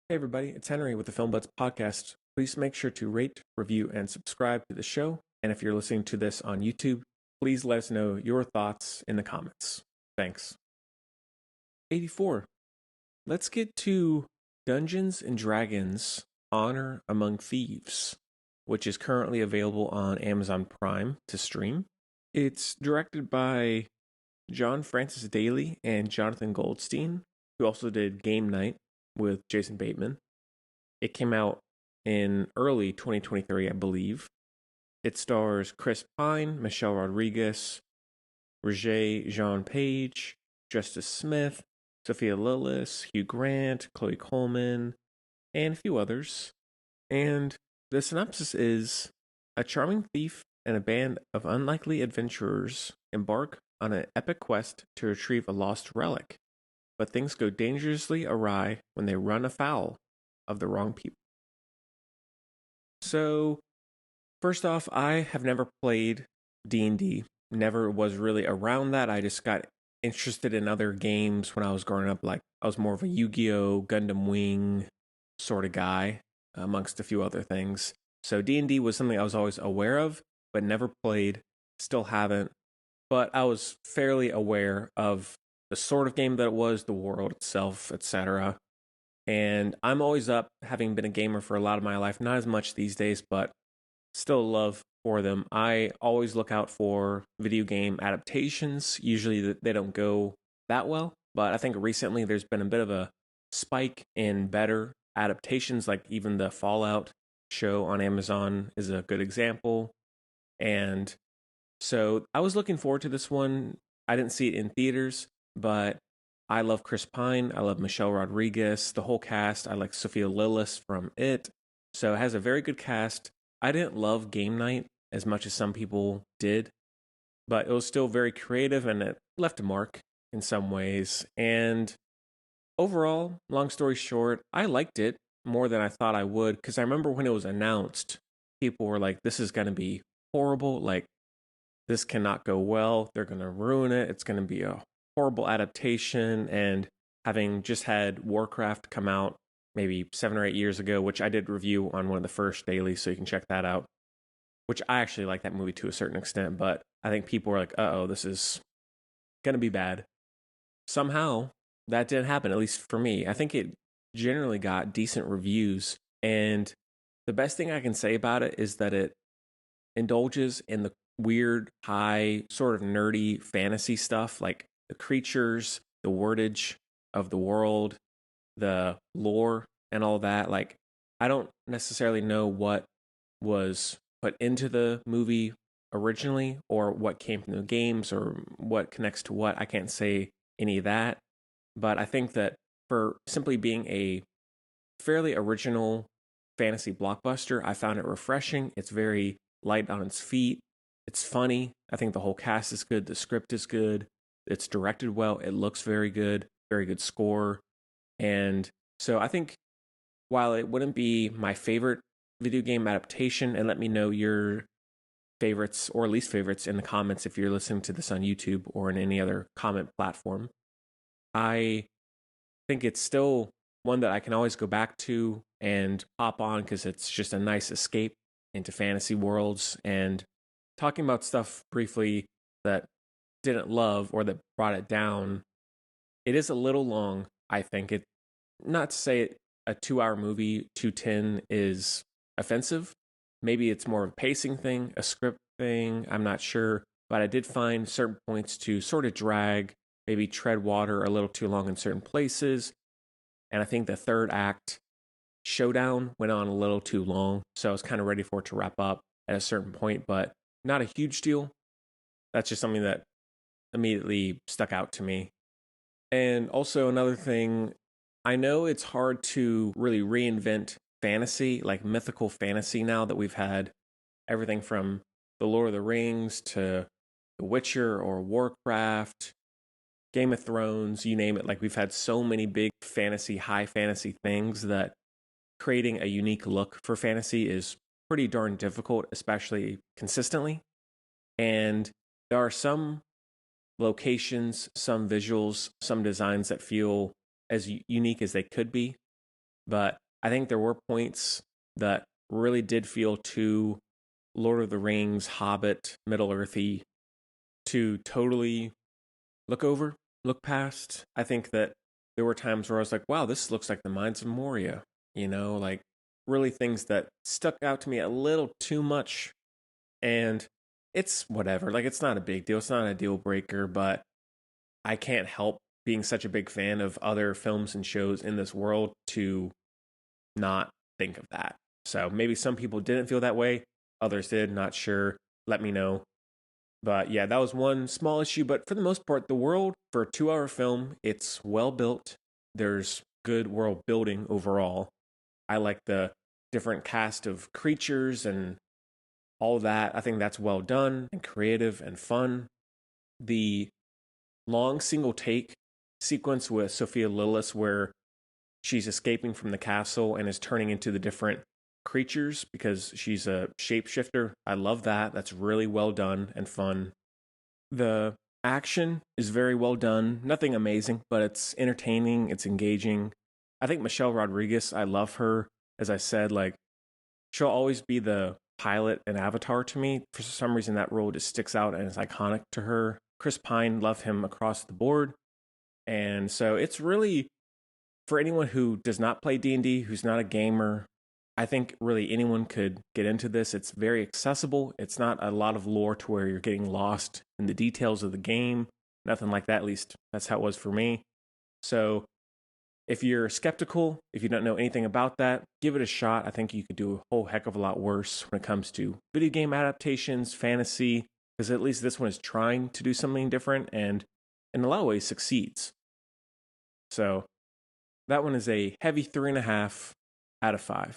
Hey everybody, it's Henry with the Film Buds podcast. Please make sure to rate, review, and subscribe to the show. And if you're listening to this on YouTube, please let us know your thoughts in the comments. Thanks. 84. Let's get to Dungeons and Dragons Honor Among Thieves, which is currently available on Amazon Prime to stream. It's directed by John Francis Daly and Jonathan Goldstein, who also did Game Night with Jason Bateman. It came out in early 2023, I believe. It stars Chris Pine, Michelle Rodriguez, Roger Jean Page, Justice Smith, Sophia Lillis, Hugh Grant, Chloe Coleman, and a few others. And the synopsis is: a charming thief and a band of unlikely adventurers embark on an epic quest to retrieve a lost relic. But things go dangerously awry when they run afoul of the wrong people. So, first off, I have never played D&D. Never was really around that. I just got interested in other games when I was growing up. Like, I was more of a Yu-Gi-Oh, Gundam Wing sort of guy, amongst a few other things. So D&D was something I was always aware of, but never played. Still haven't. But I was fairly aware of the sort of game that it was, the world itself, etc. And I'm always up, having been a gamer for a lot of my life, not as much these days, but still love for them. I always look out for video game adaptations. Usually they don't go that well, but I think recently there's been a bit of a spike in better adaptations, like even the Fallout show on Amazon is a good example. And so I was looking forward to this one. I didn't see it in theaters, but I love Chris Pine. I love Michelle Rodriguez, the whole cast. I like Sophia Lillis from It. So it has a very good cast. I didn't love Game Night as much as some people did, but it was still very creative and it left a mark in some ways. And overall, long story short, I liked it more than I thought I would, because I remember when it was announced, people were like, this is going to be horrible. Like, this cannot go well. They're going to ruin it. It's going to be a horrible adaptation. And having just had Warcraft come out maybe 7 or 8 years ago, which I did review on one of the first dailies, so you can check that out, which I actually like that movie to a certain extent, but I think people were like, uh-oh, this is going to be bad. Somehow, that didn't happen, at least for me. I think it generally got decent reviews, and the best thing I can say about it is that it indulges in the weird, high, sort of nerdy fantasy stuff, like the creatures, the wordage of the world, the lore, and all that. Like, I don't necessarily know what was put into the movie originally or what came from the games or what connects to what. I can't say any of that. But I think that for simply being a fairly original fantasy blockbuster, I found it refreshing. It's very light on its feet. It's funny. I think the whole cast is good. The script is good. It's directed well. It looks very good. Very good score. And so I think while it wouldn't be my favorite video game adaptation, and let me know your favorites or least favorites in the comments if you're listening to this on YouTube or in any other comment platform, I think it's still one that I can always go back to and pop on because it's just a nice escape into fantasy worlds. And talking about stuff briefly that didn't love or that brought it down, it is a little long, I think. It, not to say a 2 hour movie, 210, is offensive. Maybe it's more of a pacing thing, a script thing, I'm not sure. But I did find certain points to sort of drag, maybe tread water a little too long in certain places. And I think the third act showdown went on a little too long. So I was kind of ready for it to wrap up at a certain point, but not a huge deal. That's just something that immediately stuck out to me. And also another thing, I know it's hard to really reinvent fantasy, like mythical fantasy, now that we've had everything from The Lord of the Rings to The Witcher or Warcraft, Game of Thrones, you name it. Like, we've had so many big fantasy, high fantasy things that creating a unique look for fantasy is pretty darn difficult, especially consistently. And there are some locations, some visuals, some designs that feel as unique as they could be. but I think there were points that really did feel too Lord of the Rings, Hobbit, Middle Earthy to totally look over, look past. I think that there were times where I was like, wow, this looks like the Mines of Moria, like really things that stuck out to me a little too much. And it's whatever. Like, it's not a big deal. It's not a deal breaker, but I can't help being such a big fan of other films and shows in this world to not think of that. So maybe some people didn't feel that way, others did, not sure. Let me know. But yeah, that was one small issue. But for the most part, the world for a 2 hour film, it's well built. There's good world building overall. I like the different cast of creatures and all that. I think that's well done and creative and fun. The long single take sequence with Sophia Lillis, where she's escaping from the castle and is turning into the different creatures because she's a shapeshifter. I love that. That's really well done and fun. The action is very well done. Nothing amazing, but it's entertaining, it's engaging. I think Michelle Rodriguez, I love her. As I said, like, she'll always be the pilot and Avatar to me. For some reason, that role just sticks out and is iconic to her. Chris Pine, love him across the board. And so it's really for anyone who does not play D&D, who's not a gamer. I think really anyone could get into this. It's very accessible. It's not a lot of lore to where you're getting lost in the details of the game. Nothing like that, at least that's how it was for me. So if you're skeptical, if you don't know anything about that, give it a shot. I think you could do a whole heck of a lot worse when it comes to video game adaptations, fantasy, because at least this one is trying to do something different and in a lot of ways succeeds. So that one is a heavy 3.5 out of 5.